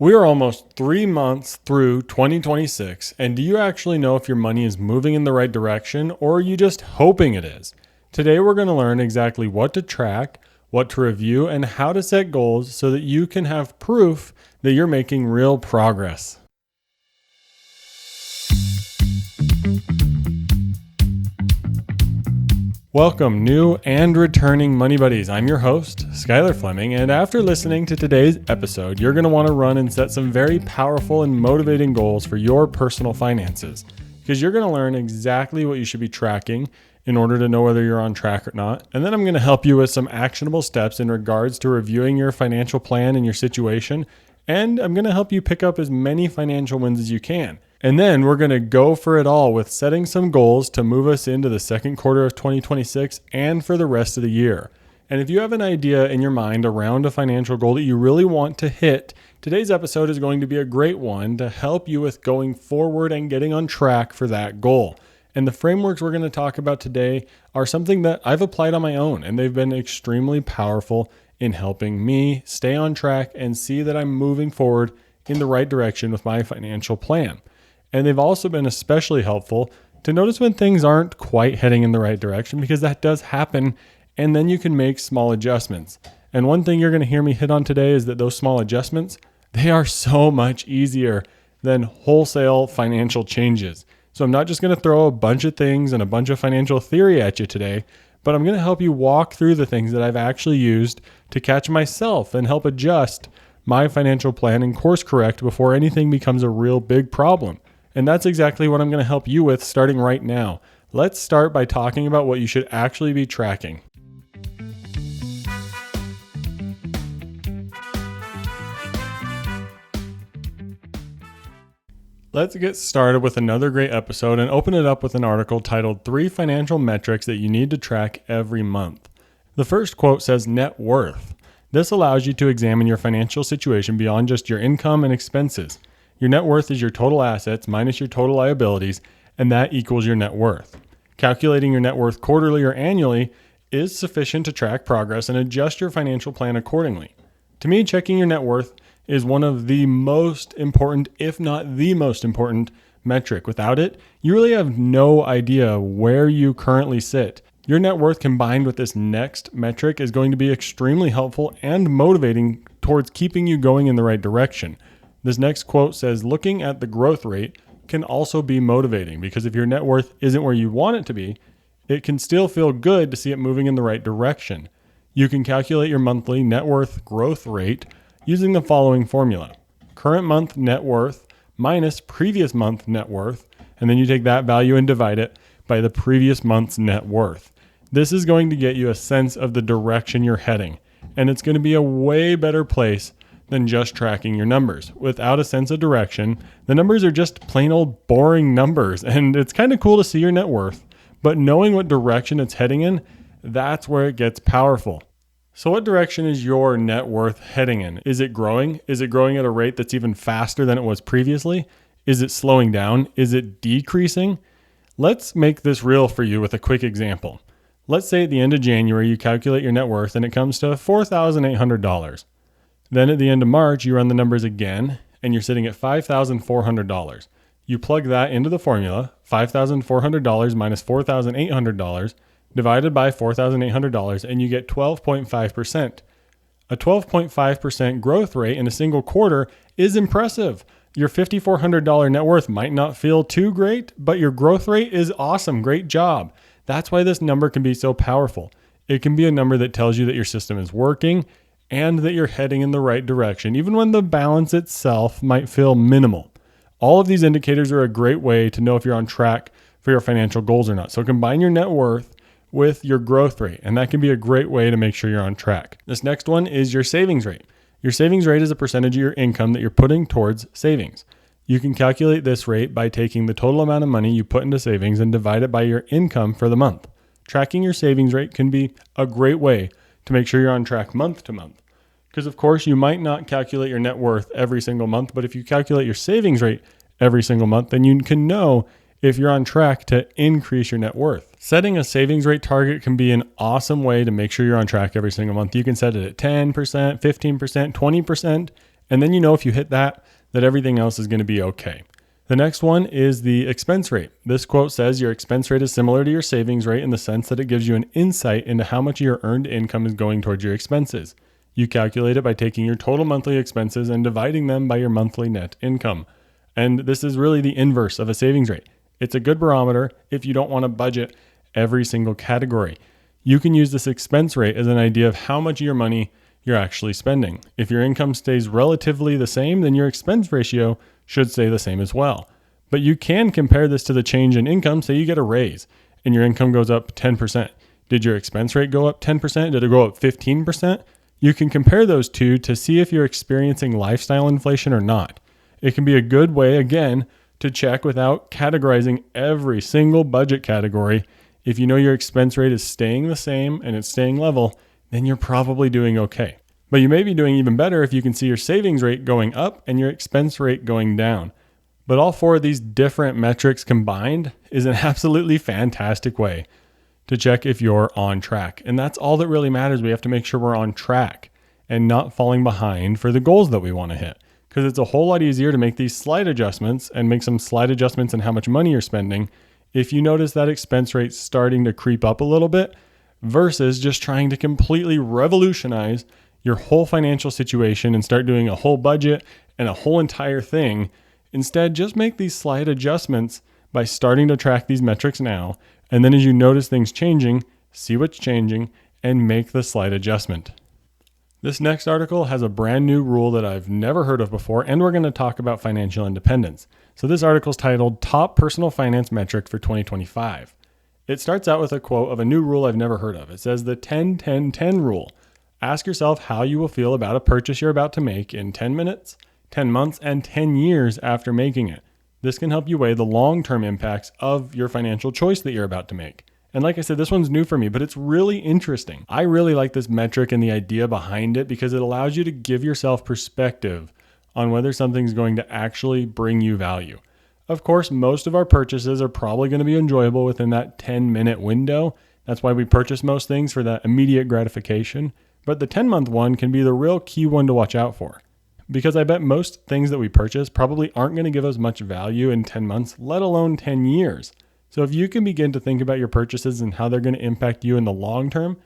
We are almost 3 months through 2026, and do you actually know if your money is moving in the right direction or are you just hoping it is? Today, we're going to learn exactly what to track, what to review, and how to set goals so that you can have proof that you're making real progress. Welcome, new and returning Money Buddies. I'm your host, Skylar Fleming, and after listening to today's episode, you're going to want to run and set some very powerful and motivating goals for your personal finances, because you're going to learn exactly what you should be tracking in order to know whether you're on track or not. And then I'm going to help you with some actionable steps in regards to reviewing your financial plan and your situation, and I'm going to help you pick up as many financial wins as you can. And then we're going to go for it all with setting some goals to move us into the second quarter of 2026 and for the rest of the year. And if you have an idea in your mind around a financial goal that you really want to hit, today's episode is going to be a great one to help you with going forward and getting on track for that goal. And the frameworks we're going to talk about today are something that I've applied on my own, and they've been extremely powerful in helping me stay on track and see that I'm moving forward in the right direction with my financial plan. And they've also been especially helpful to notice when things aren't quite heading in the right direction, because that does happen, and then you can make small adjustments. And one thing you're going to hear me hit on today is that those small adjustments, they are so much easier than wholesale financial changes. So I'm not just going to throw a bunch of things and a bunch of financial theory at you today, but I'm going to help you walk through the things that I've actually used to catch myself and help adjust my financial plan and course correct before anything becomes a real big problem. And that's exactly what I'm going to help you with starting right now. Let's start by talking about what you should actually be tracking. Let's get started with another great episode and open it up with an article titled 3 Financial Metrics That You Need to Track Every Month. The first quote says net worth. This allows you to examine your financial situation beyond just your income and expenses. Your net worth is your total assets minus your total liabilities, and that equals your net worth. Calculating your net worth quarterly or annually is sufficient to track progress and adjust your financial plan accordingly. To me, checking your net worth is one of the most important, if not the most important, metric. Without it, you really have no idea where you currently sit. Your net worth combined with this next metric is going to be extremely helpful and motivating towards keeping you going in the right direction. This next quote says, looking at the growth rate can also be motivating, because if your net worth isn't where you want it to be, it can still feel good to see it moving in the right direction. You can calculate your monthly net worth growth rate using the following formula: current month net worth minus previous month net worth, and then you take that value and divide it by the previous month's net worth. This is going to get you a sense of the direction you're heading, and it's going to be a way better place than just tracking your numbers. Without a sense of direction, the numbers are just plain old boring numbers, and it's kind of cool to see your net worth, but knowing what direction it's heading in, that's where it gets powerful. So what direction is your net worth heading in? Is it growing? Is it growing at a rate that's even faster than it was previously? Is it slowing down? Is it decreasing? Let's make this real for you with a quick example. Let's say at the end of January, you calculate your net worth and it comes to $4,800. Then at the end of March, you run the numbers again, and you're sitting at $5,400. You plug that into the formula, $5,400 minus $4,800 divided by $4,800, and you get 12.5%. A 12.5% growth rate in a single quarter is impressive. Your $5,400 net worth might not feel too great, but your growth rate is awesome. Great job. That's why this number can be so powerful. It can be a number that tells you that your system is working and that you're heading in the right direction, even when the balance itself might feel minimal. All of these indicators are a great way to know if you're on track for your financial goals or not. So combine your net worth with your growth rate, and that can be a great way to make sure you're on track. This next one is your savings rate. Your savings rate is a percentage of your income that you're putting towards savings. You can calculate this rate by taking the total amount of money you put into savings and divide it by your income for the month. Tracking your savings rate can be a great way to make sure you're on track month to month. Because of course you might not calculate your net worth every single month, but if you calculate your savings rate every single month, then you can know if you're on track to increase your net worth. Setting a savings rate target can be an awesome way to make sure you're on track every single month. You can set it at 10%, 15%, 20%, And then you know if you hit that everything else is going to be okay. The next one is the expense rate. This quote says your expense rate is similar to your savings rate in the sense that it gives you an insight into how much of your earned income is going towards your expenses. You calculate it by taking your total monthly expenses and dividing them by your monthly net income. And this is really the inverse of a savings rate. It's a good barometer if you don't want to budget every single category. You can use this expense rate as an idea of how much of your money you're actually spending. If your income stays relatively the same, then your expense ratio should stay the same as well. But you can compare this to the change in income. Say you get a raise and your income goes up 10%. Did your expense rate go up 10%? Did it go up 15%? You can compare those two to see if you're experiencing lifestyle inflation or not. It can be a good way, again, to check without categorizing every single budget category. If you know your expense rate is staying the same and it's staying level, then you're probably doing okay. But you may be doing even better if you can see your savings rate going up and your expense rate going down. But all four of these different metrics combined is an absolutely fantastic way to check if you're on track. And that's all that really matters. We have to make sure we're on track and not falling behind for the goals that we want to hit. Because it's a whole lot easier to make these slight adjustments and make some slight adjustments in how much money you're spending if you notice that expense rate starting to creep up a little bit versus just trying to completely revolutionize your whole financial situation and start doing a whole budget and a whole entire thing. Instead, just make these slight adjustments by starting to track these metrics now. And then as you notice things changing, see what's changing and make the slight adjustment. This next article has a brand new rule that I've never heard of before, and we're going to talk about financial independence. So this article is titled Top Personal Finance Metric for 2025. It starts out with a quote of a new rule I've never heard of. It says the 10-10-10 rule. Ask yourself how you will feel about a purchase you're about to make in 10 minutes, 10 months, and 10 years after making it. This can help you weigh the long-term impacts of your financial choice that you're about to make. And like I said, this one's new for me, but it's really interesting. I really like this metric and the idea behind it because it allows you to give yourself perspective on whether something's going to actually bring you value. Of course, most of our purchases are probably going to be enjoyable within that 10-minute window. That's why we purchase most things, for that immediate gratification. But the 10-month one can be the real key one to watch out for. Because I bet most things that we purchase probably aren't going to give us much value in 10 months, let alone 10 years. So if you can begin to think about your purchases and how they're going to impact you in the long term,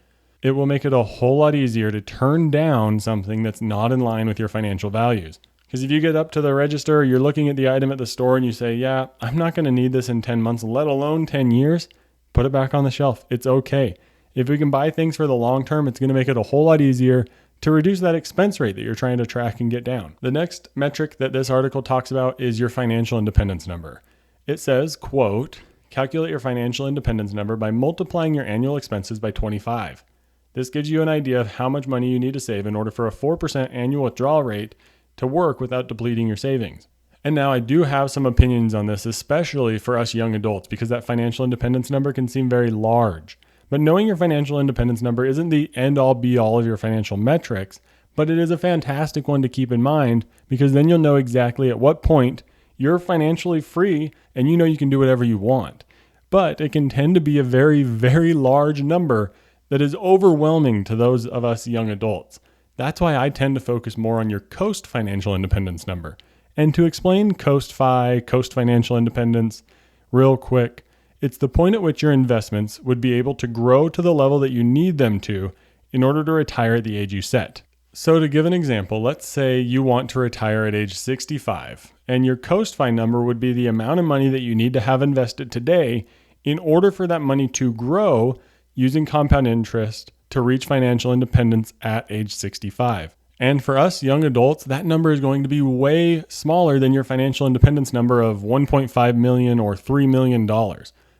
it will make it a whole lot easier to turn down something that's not in line with your financial values. Because if you get up to the register, you're looking at the item at the store and you say, yeah, I'm not going to need this in 10 months, let alone 10 years, put it back on the shelf. It's okay. If we can buy things for the long term, it's going to make it a whole lot easier to reduce that expense rate that you're trying to track and get down. The next metric that this article talks about is your financial independence number. It says, quote, calculate your financial independence number by multiplying your annual expenses by 25. This gives you an idea of how much money you need to save in order for a 4% annual withdrawal rate to work without depleting your savings. And now I do have some opinions on this, especially for us young adults, because that financial independence number can seem very large. But knowing your financial independence number isn't the end-all be-all of your financial metrics, but it is a fantastic one to keep in mind, because then you'll know exactly at what point you're financially free and you know you can do whatever you want. But it can tend to be a very, very large number that is overwhelming to those of us young adults. That's why I tend to focus more on your Coast Financial Independence number. And to explain Coast Financial Independence, real quick, it's the point at which your investments would be able to grow to the level that you need them to in order to retire at the age you set. So to give an example, let's say you want to retire at age 65, and your Coast Fi number would be the amount of money that you need to have invested today in order for that money to grow using compound interest to reach financial independence at age 65. And for us young adults, that number is going to be way smaller than your financial independence number of $1.5 million or $3 million.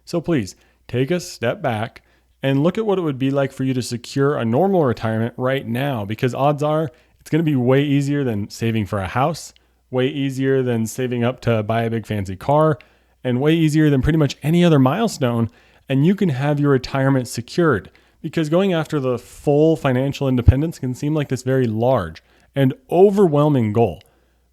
So please take a step back and look at what it would be like for you to secure a normal retirement right now, because odds are it's going to be way easier than saving for a house, way easier than saving up to buy a big fancy car, and way easier than pretty much any other milestone. And you can have your retirement secured, because going after the full financial independence can seem like this very large and overwhelming goal.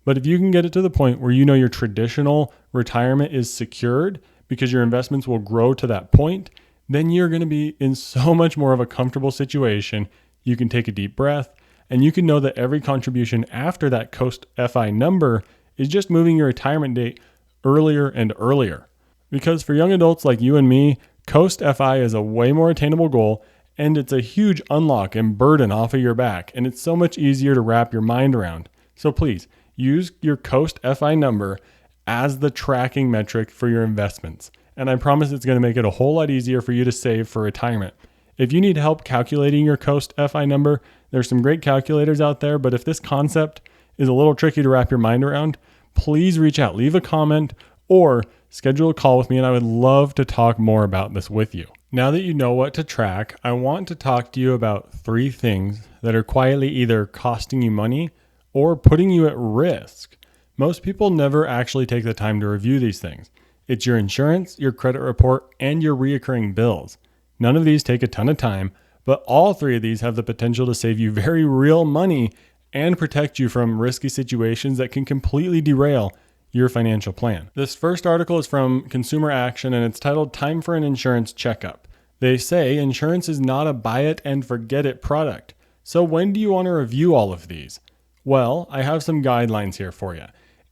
But if you can get it to the point where you know your traditional retirement is secured because your investments will grow to that point, then you're going to be in so much more of a comfortable situation. You can take a deep breath And you can know that every contribution after that Coast FI number is just moving your retirement date earlier and earlier. Because for young adults like you and me, Coast FI is a way more attainable goal, and it's a huge unlock and burden off of your back, and it's so much easier to wrap your mind around. So please, use your Coast FI number as the tracking metric for your investments. And I promise it's going to make it a whole lot easier for you to save for retirement. If you need help calculating your Coast FI number, there's some great calculators out there, but if this concept is a little tricky to wrap your mind around, please reach out, leave a comment, or schedule a call with me, and I would love to talk more about this with you. Now that you know what to track, I want to talk to you about 3 things that are quietly either costing you money or putting you at risk. Most people never actually take the time to review these things. It's your insurance, your credit report, and your reoccurring bills. None of these take a ton of time, but all 3 of these have the potential to save you very real money and protect you from risky situations that can completely derail your financial plan. This first article is from Consumer Action, and it's titled Time for an Insurance Checkup. They say insurance is not a buy it and forget it product. So when do you want to review all of these? Well, I have some guidelines here for you.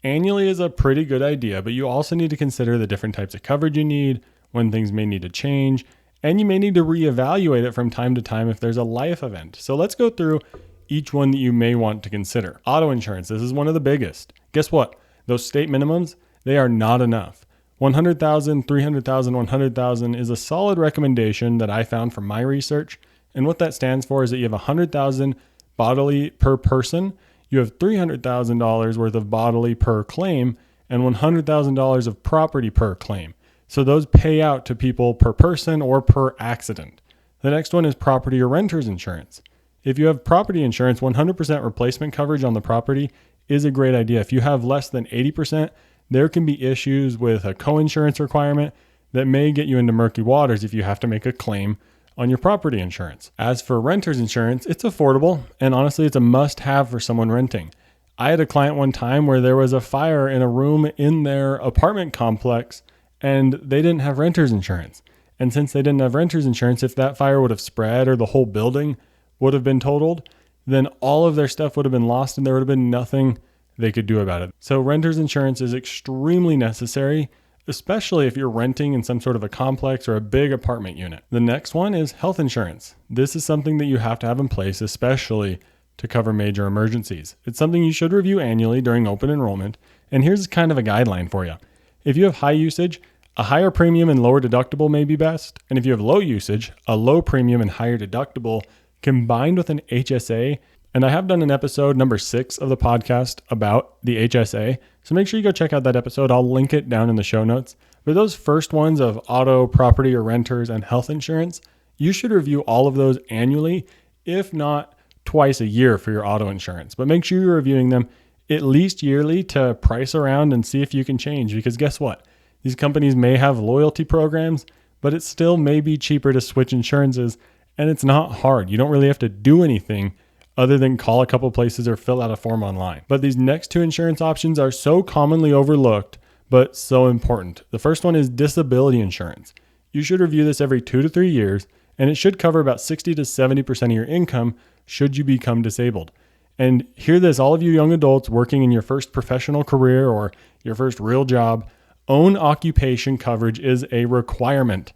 Annually is a pretty good idea, but you also need to consider the different types of coverage you need, when things may need to change, and you may need to reevaluate it from time to time if there's a life event. So let's go through each one that you may want to consider. Auto insurance, this is one of the biggest. Guess what? Those state minimums, they are not enough. 100,000, 300,000, 100,000 is a solid recommendation that I found from my research. And what that stands for is that you have 100,000 bodily per person, you have $300,000 worth of bodily per claim, and $100,000 of property per claim. So those pay out to people per person or per accident. The next one is property or renter's insurance. If you have property insurance, 100% replacement coverage on the property is a great idea. If you have less than 80%, there can be issues with a co-insurance requirement that may get you into murky waters if you have to make a claim on your property insurance. As for renter's insurance, it's affordable, and honestly, it's a must-have for someone renting. I had a client one time where there was a fire in a room in their apartment complex, and they didn't have renter's insurance. And since they didn't have renter's insurance, if that fire would have spread or the whole building would have been totaled, then all of their stuff would have been lost and there would have been nothing they could do about it. So renter's insurance is extremely necessary, especially if you're renting in some sort of a complex or a big apartment unit. The next one is health insurance. This is something that you have to have in place, especially to cover major emergencies. It's something you should review annually during open enrollment. And here's kind of a guideline for you. If you have high usage, a higher premium and lower deductible may be best. And if you have low usage, a low premium and higher deductible combined with an HSA. And I have done an episode, number 6 of the podcast, about the HSA. So make sure you go check out that episode. I'll link it down in the show notes. For those first ones of auto, property or renters, and health insurance, you should review all of those annually, if not twice a year for your auto insurance. But make sure you're reviewing them at least yearly to price around and see if you can change. Because guess what? These companies may have loyalty programs, but it still may be cheaper to switch insurances. And it's not hard. You don't really have to do anything other than call a couple places or fill out a form online. But these next 2 insurance options are so commonly overlooked, but so important. The first one is disability insurance. You should review this every 2 to 3 years, and it should cover about 60 to 70% of your income should you become disabled. And hear this, all of you young adults working in your first professional career or your first real job, own occupation coverage is a requirement.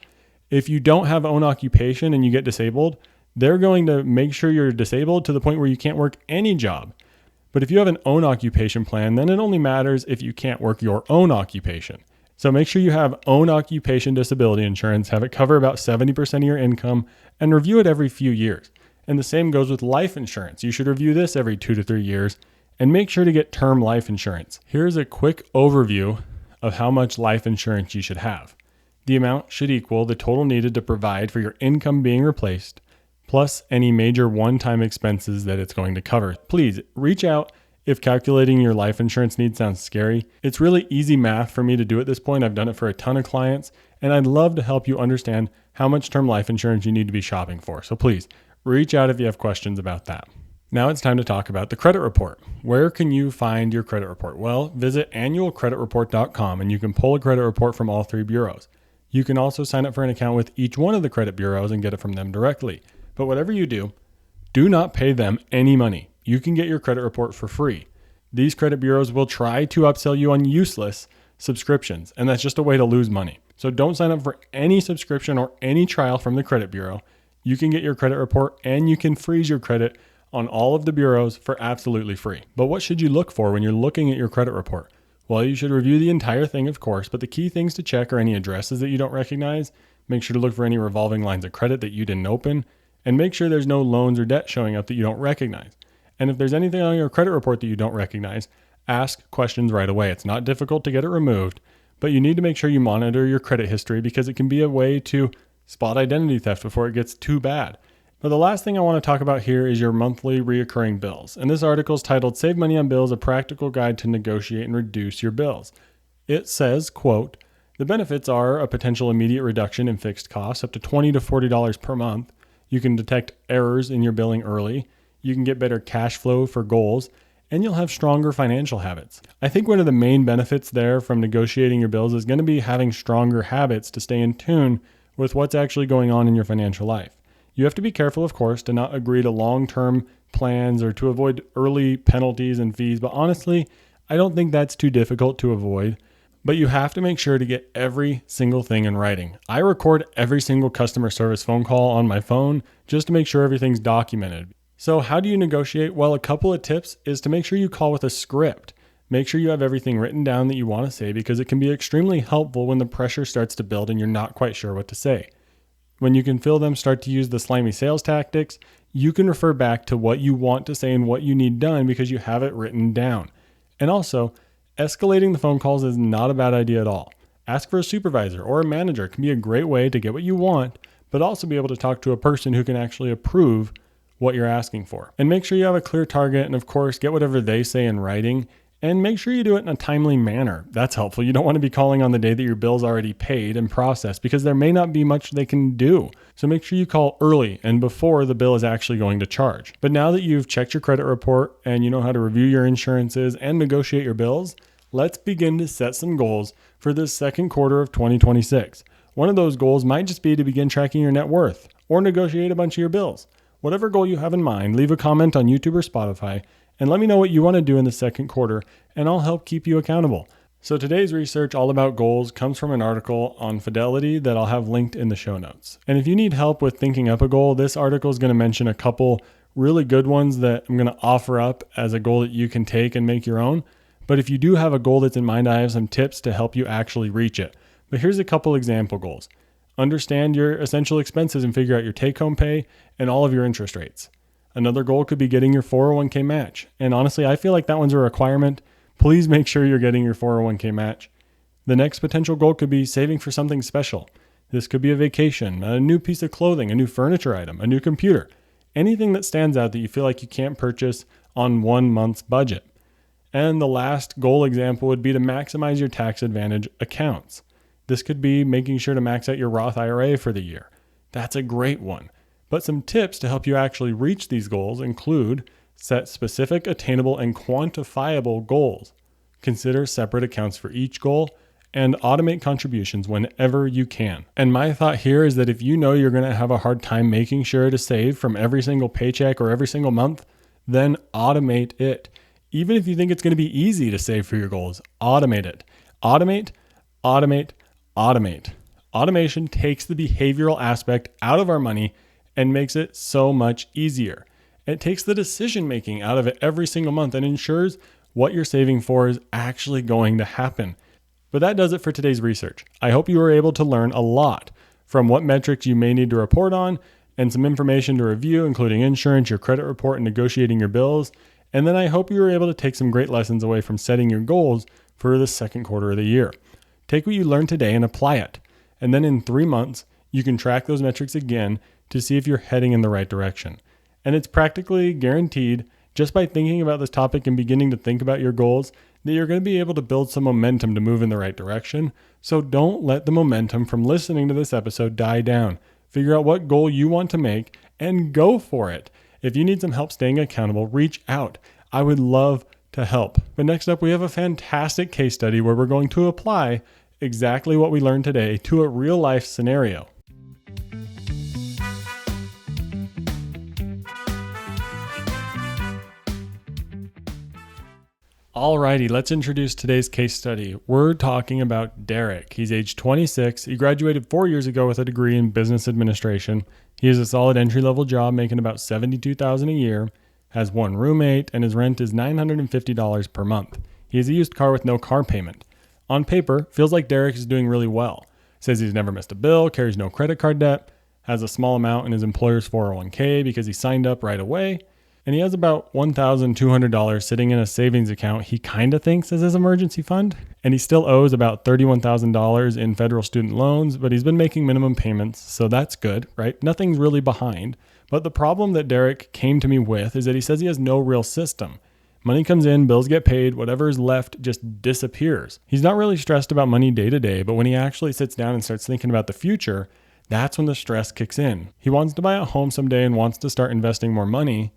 If you don't have own occupation and you get disabled, they're going to make sure you're disabled to the point where you can't work any job. But if you have an own occupation plan, then it only matters if you can't work your own occupation. So make sure you have own occupation disability insurance, have it cover about 70% of your income, and review it every few years. And the same goes with life insurance. You should review this every 2 to 3 years, and make sure to get term life insurance. Here's a quick overview of how much life insurance you should have. The amount should equal the total needed to provide for your income being replaced, plus any major one-time expenses that it's going to cover. Please reach out if calculating your life insurance needs sounds scary. It's really easy math for me to do at this point. I've done it for a ton of clients, and I'd love to help you understand how much term life insurance you need to be shopping for. So please reach out if you have questions about that. Now it's time to talk about the credit report. Where can you find your credit report? Well, visit annualcreditreport.com and you can pull a credit report from all 3 bureaus. You can also sign up for an account with each one of the credit bureaus and get it from them directly. But whatever you do, do not pay them any money. you can get your credit report for free. These credit bureaus will try to upsell you on useless subscriptions, and that's just a way to lose money. So don't sign up for any subscription or any trial from the credit bureau. You can get your credit report and you can freeze your credit on all of the bureaus for absolutely free. But what should you look for when you're looking at your credit report? Well, you should review the entire thing, of course, but the key things to check are any addresses that you don't recognize. Make sure to look for any revolving lines of credit that you didn't open, and make sure there's no loans or debt showing up that you don't recognize. And if there's anything on your credit report that you don't recognize, ask questions right away. It's not difficult to get it removed, but you need to make sure you monitor your credit history because it can be a way to spot identity theft before it gets too bad. But the last thing I want to talk about here is your monthly reoccurring bills. And this article is titled Save Money on Bills, a Practical Guide to Negotiate and Reduce Your Bills. It says, quote, the benefits are a potential immediate reduction in fixed costs up to $20 to $40 per month. You can detect errors in your billing early. You can get better cash flow for goals, and you'll have stronger financial habits. I think one of the main benefits there from negotiating your bills is going to be having stronger habits to stay in tune with what's actually going on in your financial life. You have to be careful, of course, to not agree to long-term plans or to avoid early penalties and fees, but honestly, I don't think that's too difficult to avoid. But you have to make sure to get every single thing in writing. I record every single customer service phone call on my phone just to make sure everything's documented. So how do you negotiate? Well, a couple of tips is to make sure you call with a script. Make sure you have everything written down that you want to say because it can be extremely helpful when the pressure starts to build and you're not quite sure what to say. When you can feel them start to use the slimy sales tactics, you can refer back to what you want to say and what you need done because you have it written down. And also, escalating the phone calls is not a bad idea at all. Ask for a supervisor or a manager. It can be a great way to get what you want, but also be able to talk to a person who can actually approve what you're asking for. And make sure you have a clear target and, of course, get whatever they say in writing. And make sure you do it in a timely manner. That's helpful. You don't want to be calling on the day that your bill's already paid and processed because there may not be much they can do. So make sure you call early and before the bill is actually going to charge. But now that you've checked your credit report and you know how to review your insurances and negotiate your bills, let's begin to set some goals for this second quarter of 2026. One of those goals might just be to begin tracking your net worth or negotiate a bunch of your bills. Whatever goal you have in mind, leave a comment on YouTube or Spotify and let me know what you want to do in the second quarter, and I'll help keep you accountable. So today's research all about goals comes from an article on Fidelity that I'll have linked in the show notes. And if you need help with thinking up a goal, this article is going to mention a couple really good ones that I'm going to offer up as a goal that you can take and make your own. But if you do have a goal that's in mind, I have some tips to help you actually reach it. But here's a couple example goals. Understand your essential expenses and figure out your take-home pay and all of your interest rates. Another goal could be getting your 401k match. And honestly, I feel like that one's a requirement. Please make sure you're getting your 401k match. The next potential goal could be saving for something special. This could be a vacation, a new piece of clothing, a new furniture item, a new computer, anything that stands out that you feel like you can't purchase on 1 month's budget. And the last goal example would be to maximize your tax advantage accounts. This could be making sure to max out your Roth IRA for the year. That's a great one. But some tips to help you actually reach these goals include set specific, attainable, and quantifiable goals. Consider separate accounts for each goal and automate contributions whenever you can. And my thought here is that if you know you're going to have a hard time making sure to save from every single paycheck or every single month, then automate it. Even if you think it's going to be easy to save for your goals, automate it. Automate, automate, automate. Automation takes the behavioral aspect out of our money and makes it so much easier. It takes the decision making out of it every single month and ensures what you're saving for is actually going to happen. But that does it for today's research. I hope you were able to learn a lot from what metrics you may need to report on and some information to review, including insurance, your credit report, and negotiating your bills. And then I hope you were able to take some great lessons away from setting your goals for the second quarter of the year. Take what you learned today and apply it. And then in 3 months, you can track those metrics again to see if you're heading in the right direction. And it's practically guaranteed, just by thinking about this topic and beginning to think about your goals, that you're going to be able to build some momentum to move in the right direction. So don't let the momentum from listening to this episode die down. Figure out what goal you want to make and go for it. If you need some help staying accountable, reach out. I would love to help. But next up, we have a fantastic case study where we're going to apply exactly what we learned today to a real life scenario. Alrighty, let's introduce today's case study. We're talking about Derek. He's age 26. He graduated 4 years ago with a degree in business administration. He has a solid entry-level job making about $72,000 a year, has one roommate, and his rent is $950 per month. He has a used car with no car payment. On paper, feels like Derek is doing really well. Says he's never missed a bill, carries no credit card debt, has a small amount in his employer's 401k because he signed up right away, and he has about $1,200 sitting in a savings account he kind of thinks is his emergency fund. And he still owes about $31,000 in federal student loans, but he's been making minimum payments, so that's good, right? Nothing's really behind. But the problem that Derek came to me with is that he says he has no real system. Money comes in, bills get paid, whatever is left just disappears. He's not really stressed about money day to day, but when he actually sits down and starts thinking about the future, that's when the stress kicks in. He wants to buy a home someday and wants to start investing more money.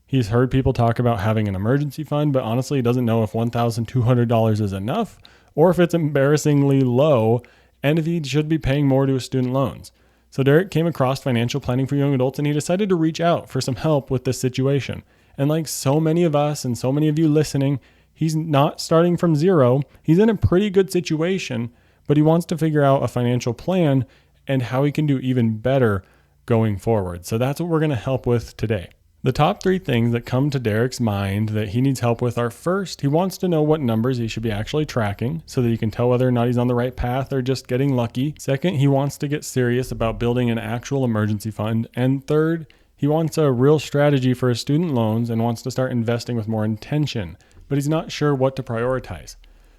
He's heard people talk about having an emergency fund, but honestly, he doesn't know if $1,200 is enough or if it's embarrassingly low and if he should be paying more to his student loans. So Derek came across Financial Planning for Young Adults and he decided to reach out for some help with this situation. And like so many of us and so many of you listening, he's not starting from zero. He's in a pretty good situation, but he wants to figure out a financial plan and how he can do even better going forward. So that's what we're going to help with today. The top 3 things that come to Derek's mind that he needs help with are: first, he wants to know what numbers he should be actually tracking so that he can tell whether or not he's on the right path or just getting lucky. Second, he wants to get serious about building an actual emergency fund. And third, he wants a real strategy for his student loans and wants to start investing with more intention, but he's not sure what to prioritize.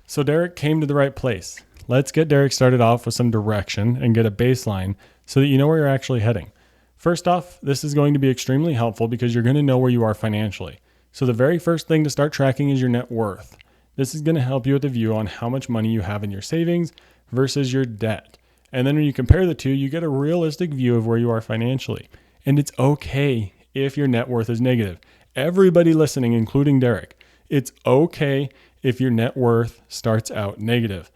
So Derek came to the right place. Let's get Derek started off with some direction and get a baseline so that you know where you're actually heading. First off, this is going to be extremely helpful because you're going to know where you are financially. So the very first thing to start tracking is your net worth. This is going to help you with a view on how much money you have in your savings versus your debt. And then when you compare the two, you get a realistic view of where you are financially. And it's okay if your net worth is negative. Everybody listening, including Derek, it's okay if your net worth starts out negative.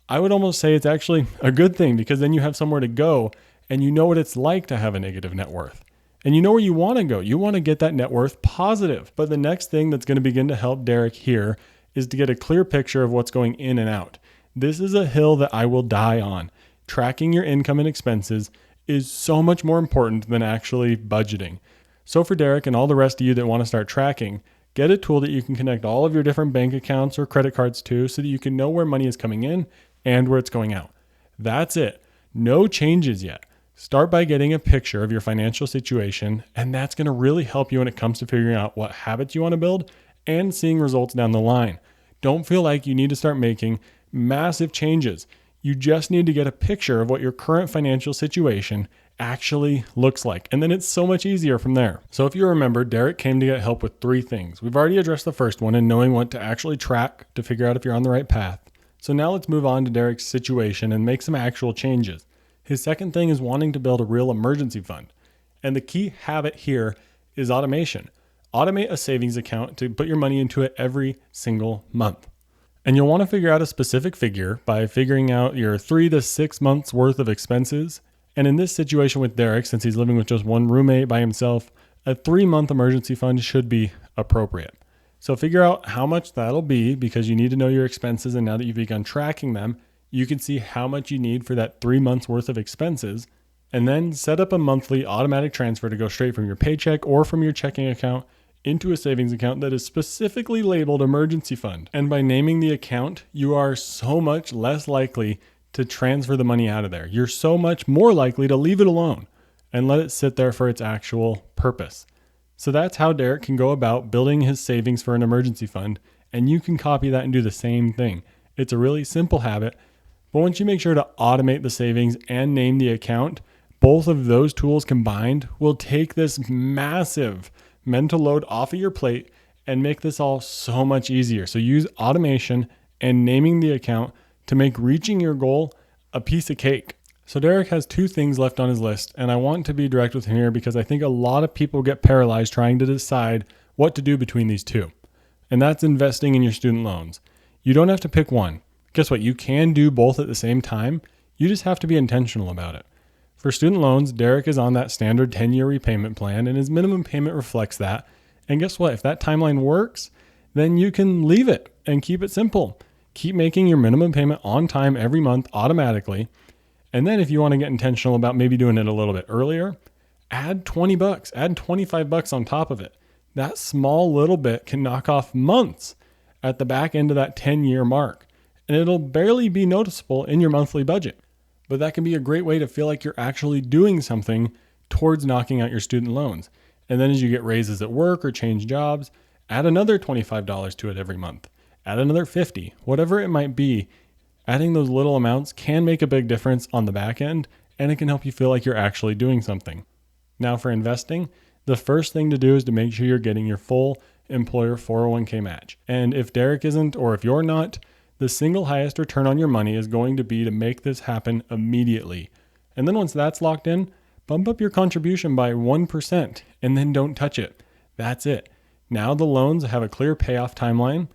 I would almost say it's actually a good thing because then you have somewhere to go and you know what it's like to have a negative net worth. And you know where you want to go. You want to get that net worth positive. But the next thing that's going to begin to help Derek here is to get a clear picture of what's going in and out. This is a hill that I will die on. Tracking your income and expenses is so much more important than actually budgeting. So for Derek and all the rest of you that want to start tracking, get a tool that you can connect all of your different bank accounts or credit cards to so that you can know where money is coming in and where it's going out. That's it. No changes yet. Start by getting a picture of your financial situation, and that's going to really help you when it comes to figuring out what habits you want to build and seeing results down the line. Don't feel like you need to start making massive changes. You just need to get a picture of what your current financial situation actually looks like, and then it's so much easier from there. So if you remember, Derek came to get help with 3 things. We've already addressed the first one in knowing what to actually track to figure out if you're on the right path. So now let's move on to Derek's situation and make some actual changes. His second thing is wanting to build a real emergency fund. And the key habit here is automation. Automate a savings account to put your money into it every single month. And you'll want to figure out a specific figure by figuring out your 3 to 6 months worth of expenses. And in this situation with Derek, since he's living with just one roommate by himself, a 3-month emergency fund should be appropriate. So figure out how much that'll be because you need to know your expenses. And now that you've begun tracking them, you can see how much you need for that 3 months worth of expenses, and then set up a monthly automatic transfer to go straight from your paycheck or from your checking account into a savings account that is specifically labeled emergency fund. And by naming the account, you are so much less likely to transfer the money out of there. You're so much more likely to leave it alone and let it sit there for its actual purpose. So that's how Derek can go about building his savings for an emergency fund, and you can copy that and do the same thing. It's a really simple habit. But once you make sure to automate the savings and name the account, both of those tools combined will take this massive mental load off of your plate and make this all so much easier. So use automation and naming the account to make reaching your goal a piece of cake. So Derek has 2 things left on his list, and I want to be direct with him here because I think a lot of people get paralyzed trying to decide what to do between these 2. And that's investing in your student loans. You don't have to pick one. Guess what? You can do both at the same time. You just have to be intentional about it. For student loans, Derek is on that standard 10-year repayment plan, and his minimum payment reflects that. And guess what? If that timeline works, then you can leave it and keep it simple. Keep making your minimum payment on time every month automatically. And then if you want to get intentional about maybe doing it a little bit earlier, add $20, add $25 on top of it. That small little bit can knock off months at the back end of that 10-year mark. And it'll barely be noticeable in your monthly budget. But that can be a great way to feel like you're actually doing something towards knocking out your student loans. And then as you get raises at work or change jobs, add another $25 to it every month. Add another $50, whatever it might be. Adding those little amounts can make a big difference on the back end, and it can help you feel like you're actually doing something. Now for investing, the first thing to do is to make sure you're getting your full employer 401k match. And if Derek isn't, or if you're not, the single highest return on your money is going to be to make this happen immediately. And then once that's locked in, bump up your contribution by 1% and then don't touch it. That's it. Now the loans have a clear payoff timeline.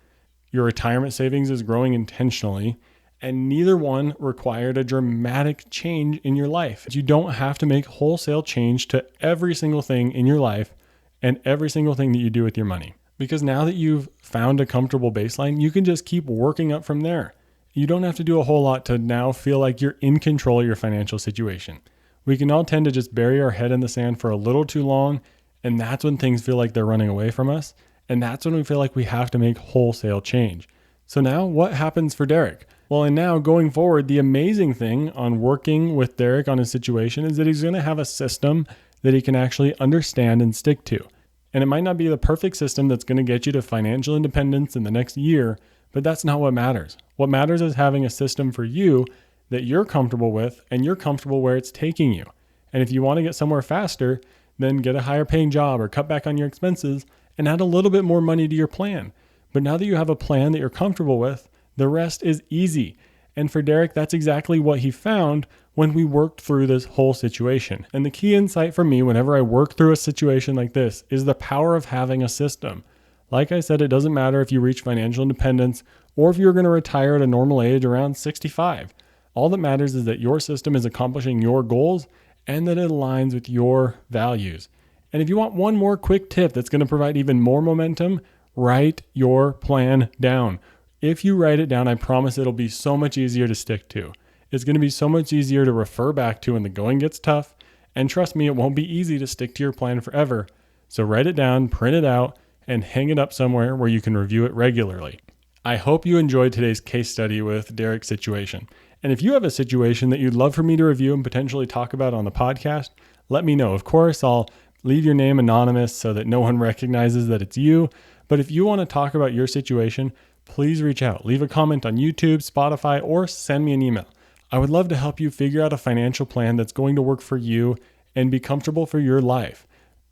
Your retirement savings is growing intentionally, and neither one required a dramatic change in your life. You don't have to make wholesale change to every single thing in your life and every single thing that you do with your money. Because now that you've found a comfortable baseline, you can just keep working up from there. You don't have to do a whole lot to now feel like you're in control of your financial situation. We can all tend to just bury our head in the sand for a little too long, and that's when things feel like they're running away from us. And that's when we feel like we have to make wholesale change. So now what happens for Derek? Well, and now going forward, the amazing thing on working with Derek on his situation is that he's going to have a system that he can actually understand and stick to. And it might not be the perfect system that's going to get you to financial independence in the next year, but that's not what matters. What matters is having a system for you that you're comfortable with and you're comfortable where it's taking you. And if you want to get somewhere faster, then get a higher paying job or cut back on your expenses and add a little bit more money to your plan. But now that you have a plan that you're comfortable with, the rest is easy. And for Derek, that's exactly what he found when we worked through this whole situation. And the key insight for me whenever I work through a situation like this is the power of having a system. Like I said, it doesn't matter if you reach financial independence or if you're going to retire at a normal age around 65. All that matters is that your system is accomplishing your goals and that it aligns with your values. And if you want one more quick tip that's going to provide even more momentum, write your plan down. If you write it down, I promise it'll be so much easier to stick to. It's going to be so much easier to refer back to when the going gets tough. And trust me, it won't be easy to stick to your plan forever. So write it down, print it out, and hang it up somewhere where you can review it regularly. I hope you enjoyed today's case study with Derek's situation. And if you have a situation that you'd love for me to review and potentially talk about on the podcast, let me know. Of course, I'll leave your name anonymous so that no one recognizes that it's you. But if you want to talk about your situation, please reach out. Leave a comment on YouTube, Spotify, or send me an email. I would love to help you figure out a financial plan that's going to work for you and be comfortable for your life.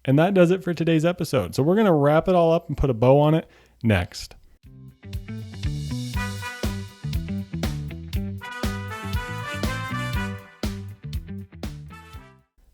And that does it for today's episode. So we're going to wrap it all up and put a bow on it next.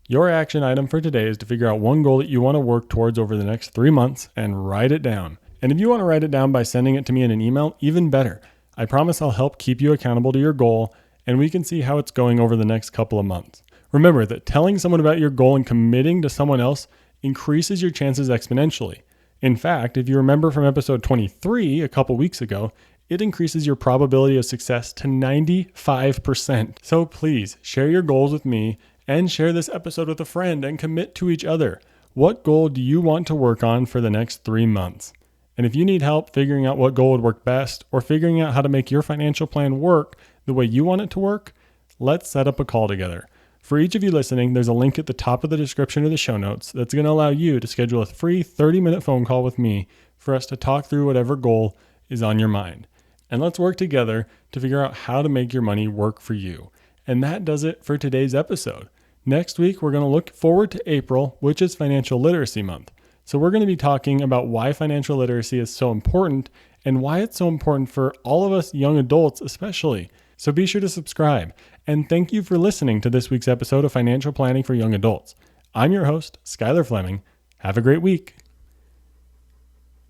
Your action item for today is to figure out one goal that you want to work towards over the next 3 months and write it down. And if you want to write it down by sending it to me in an email, even better. I promise I'll help keep you accountable to your goal, and we can see how it's going over the next couple of months. Remember that telling someone about your goal and committing to someone else increases your chances exponentially. In fact, if you remember from episode 23 a couple weeks ago, it increases your probability of success to 95%. So please share your goals with me and share this episode with a friend and commit to each other. What goal do you want to work on for the next 3 months? And if you need help figuring out what goal would work best or figuring out how to make your financial plan work the way you want it to work, let's set up a call together. For each of you listening, there's a link at the top of the description of the show notes that's going to allow you to schedule a free 30-minute phone call with me for us to talk through whatever goal is on your mind. And let's work together to figure out how to make your money work for you. And that does it for today's episode. Next week, we're going to look forward to April, which is Financial Literacy Month. So we're going to be talking about why financial literacy is so important and why it's so important for all of us young adults especially. So be sure to subscribe. And thank you for listening to this week's episode of Financial Planning for Young Adults. I'm your host, Skylar Fleming. Have a great week.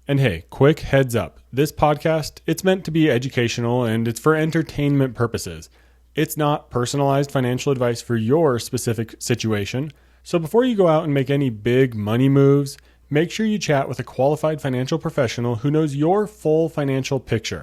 And hey, quick heads up. This podcast, it's meant to be educational and it's for entertainment purposes. It's not personalized financial advice for your specific situation. So before you go out and make any big money moves, Make sure you chat with a qualified financial professional who knows your full financial picture.